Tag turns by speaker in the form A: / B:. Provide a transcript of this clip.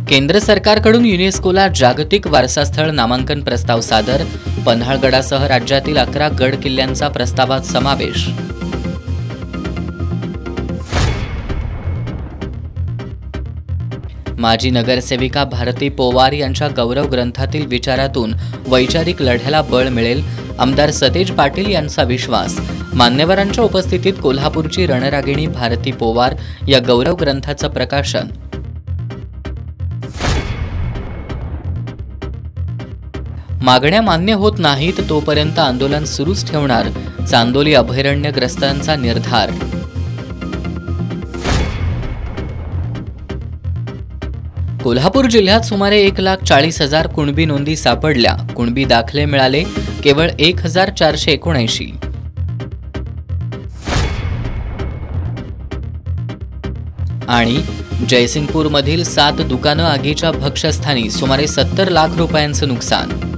A: केंद्र सरकारकडून युनेस्कोला जागतिक वारसास्थळ नामांकन प्रस्ताव सादर. पन्हाळगडासह राज्यातील 11 गड किल्ल्यांचा प्रस्तावात समावेश. माजी नगरसेविका भारती पोवार यांच्या गौरव ग्रंथातील विचारातून वैचारिक लढ्याला बळ मिळेल. आमदार सतेज पाटील यांचा विश्वास. मान्यवरांच्या उपस्थितीत कोल्हापूरची रणरागिणी भारती पोवार या गौरव ग्रंथाचं प्रकाशन. मागण्या मान्य होत नाहीत तोपर्यंत आंदोलन सुरूच ठेवणार, चांदोली अभयारण्यग्रस्तांचा निर्धार. कोल्हापूर जिल्ह्यात सुमारे 1,40,000 कुणबी नोंदी सापडल्या. कुणबी दाखले मिळाले केवळ 1,479. आणि जयसिंगपूरमधील 7 दुकानं आगीच्या भक्ष्यस्थानी. सुमारे 70 लाख रुपयांचं नुकसान.